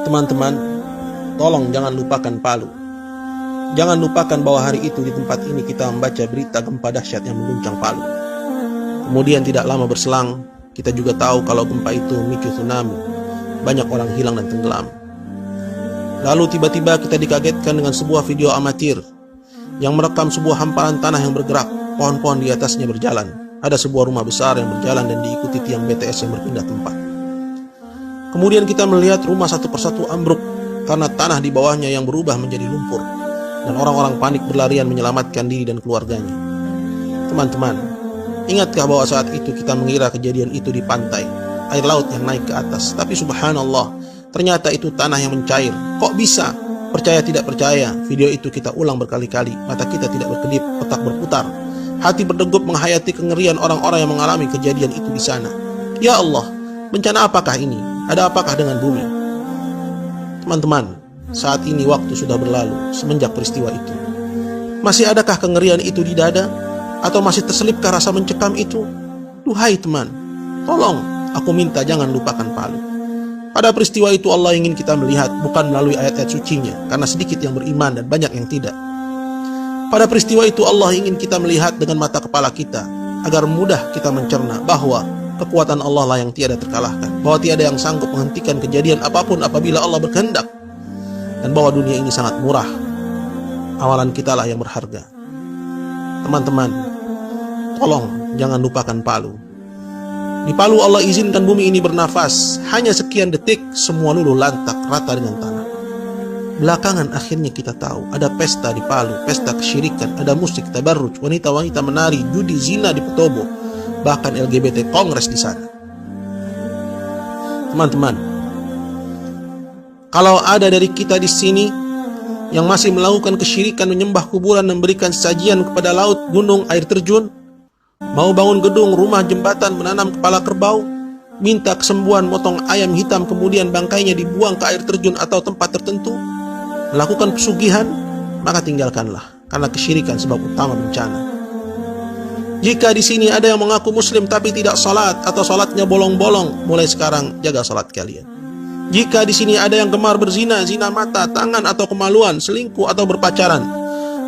Teman-teman, tolong jangan lupakan Palu. Jangan lupakan bahwa hari itu di tempat ini kita membaca berita gempa dahsyat yang mengguncang Palu. Kemudian tidak lama berselang, kita juga tahu kalau gempa itu memicu tsunami. Banyak orang hilang dan tenggelam. Lalu tiba-tiba kita dikagetkan dengan sebuah video amatir yang merekam sebuah hamparan tanah yang bergerak, pohon-pohon di atasnya berjalan. Ada sebuah rumah besar yang berjalan dan diikuti tiang BTS yang berpindah tempat. Kemudian kita melihat rumah satu persatu ambruk karena tanah di bawahnya yang berubah menjadi lumpur, dan orang-orang panik berlarian menyelamatkan diri dan keluarganya. Teman-teman, ingatkah bahwa saat itu kita mengira kejadian itu di pantai, air laut yang naik ke atas, tapi subhanallah, ternyata itu tanah yang mencair. Kok bisa? Percaya tidak percaya, video itu kita ulang berkali-kali. Mata kita tidak berkedip, otak berputar, hati berdegup menghayati kengerian orang-orang yang mengalami kejadian itu di sana. Ya Allah, bencana apakah ini? Ada apakah dengan bumi? Teman-teman, saat ini waktu sudah berlalu semenjak peristiwa itu. Masih adakah kengerian itu di dada? Atau masih terselipkah rasa mencekam itu? Duhai teman, tolong, aku minta jangan lupakan Palu. Pada peristiwa itu Allah ingin kita melihat bukan melalui ayat-ayat sucinya, karena sedikit yang beriman dan banyak yang tidak. Pada peristiwa itu Allah ingin kita melihat dengan mata kepala kita, agar mudah kita mencerna bahwa kekuatan Allah lah yang tiada terkalahkan, bahwa tiada yang sanggup menghentikan kejadian apapun apabila Allah berkehendak, dan bahwa dunia ini sangat murah. Amalan kita lah yang berharga. Teman-teman, tolong jangan lupakan Palu. Di Palu Allah izinkan bumi ini bernafas. Hanya sekian detik semua luluh lantak rata dengan tanah. Belakangan akhirnya kita tahu ada pesta di Palu, pesta kesyirikan, ada musik, tabarruj, wanita-wanita menari, judi, zina di Petobo, bahkan LGBT kongres di sana. Teman-teman, kalau ada dari kita di sini yang masih melakukan kesyirikan, menyembah kuburan, memberikan sajian kepada laut, gunung, air terjun, mau bangun gedung, rumah, jembatan, menanam kepala kerbau, minta kesembuhan, motong ayam hitam kemudian bangkainya dibuang ke air terjun atau tempat tertentu, melakukan pesugihan, maka tinggalkanlah, karena kesyirikan sebab utama bencana. Jika di sini ada yang mengaku muslim tapi tidak salat atau salatnya bolong-bolong, mulai sekarang jaga salat kalian. Jika di sini ada yang gemar berzina, zina mata, tangan atau kemaluan, selingkuh atau berpacaran,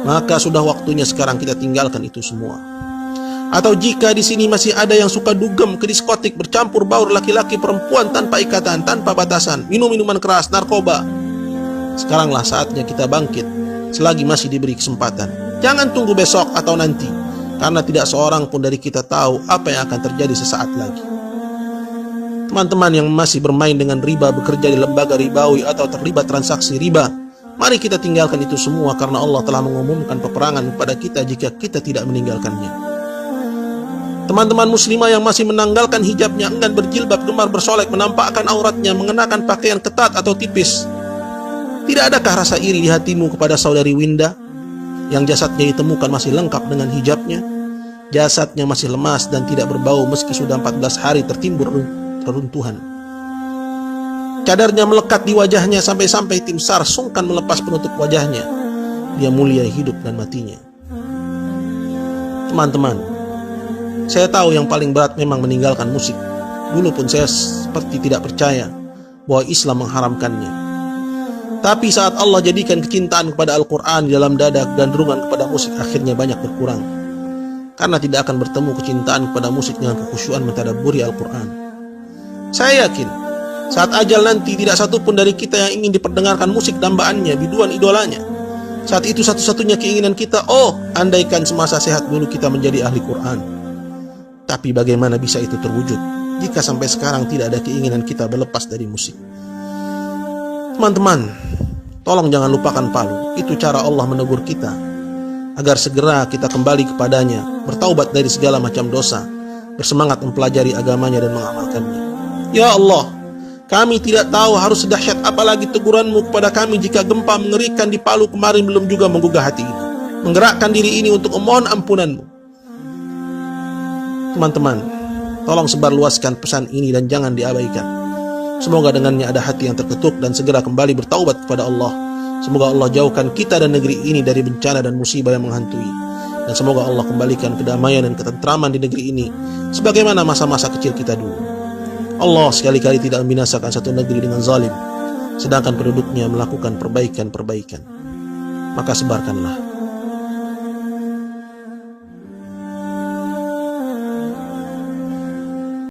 maka sudah waktunya sekarang kita tinggalkan itu semua. Atau jika di sini masih ada yang suka dugem ke diskotik, bercampur baur laki-laki perempuan tanpa ikatan, tanpa batasan, minum minuman keras, narkoba, sekaranglah saatnya kita bangkit selagi masih diberi kesempatan. Jangan tunggu besok atau nanti, karena tidak seorang pun dari kita tahu apa yang akan terjadi sesaat lagi. Teman-teman yang masih bermain dengan riba, bekerja di lembaga ribawi atau terlibat transaksi riba, mari kita tinggalkan itu semua, karena Allah telah mengumumkan peperangan kepada kita jika kita tidak meninggalkannya. Teman-teman muslimah yang masih menanggalkan hijabnya, enggan berjilbab, gemar bersolek, menampakkan auratnya, mengenakan pakaian ketat atau tipis, tidak adakah rasa iri di hatimu kepada saudari Winda yang jasadnya ditemukan masih lengkap dengan hijabnya? Jasadnya masih lemas dan tidak berbau meski sudah 14 hari tertimbun reruntuhan. Cadarnya melekat di wajahnya sampai-sampai tim SAR sungkan melepas penutup wajahnya. Dia mulia hidup dan matinya. Teman-teman, saya tahu yang paling berat memang meninggalkan musik. Dulu pun saya seperti tidak percaya bahwa Islam mengharamkannya. Tapi saat Allah jadikan kecintaan kepada Al-Quran di dalam dada, gandrungan kepada musik akhirnya banyak berkurang. Karena tidak akan bertemu kecintaan kepada musik dengan kekhusyuan mentadabburi Al-Quran. Saya yakin saat ajal nanti tidak satupun dari kita yang ingin diperdengarkan musik dambaannya, biduan idolanya. Saat itu satu-satunya keinginan kita, andaikan semasa sehat dulu kita menjadi ahli Quran. Tapi bagaimana bisa itu terwujud jika sampai sekarang tidak ada keinginan kita berlepas dari musik? Teman-teman, tolong jangan lupakan Palu. Itu cara Allah menegur kita agar segera kita kembali kepadanya, bertaubat dari segala macam dosa, bersemangat mempelajari agamanya dan mengamalkannya. Ya Allah, kami tidak tahu harus sedahsyat apalagi teguranmu kepada kami jika gempa mengerikan di Palu kemarin belum juga menggugah hati ini, menggerakkan diri ini untuk memohon ampunanmu. Teman-teman, tolong sebarluaskan pesan ini dan jangan diabaikan. Semoga dengannya ada hati yang terketuk dan segera kembali bertaubat kepada Allah. Semoga Allah jauhkan kita dan negeri ini dari bencana dan musibah yang menghantui. Dan semoga Allah kembalikan kedamaian dan ketentraman di negeri ini sebagaimana masa-masa kecil kita dulu. Allah sekali-kali tidak membinasakan satu negeri dengan zalim. sedangkan penduduknya melakukan perbaikan-perbaikan. Maka sebarkanlah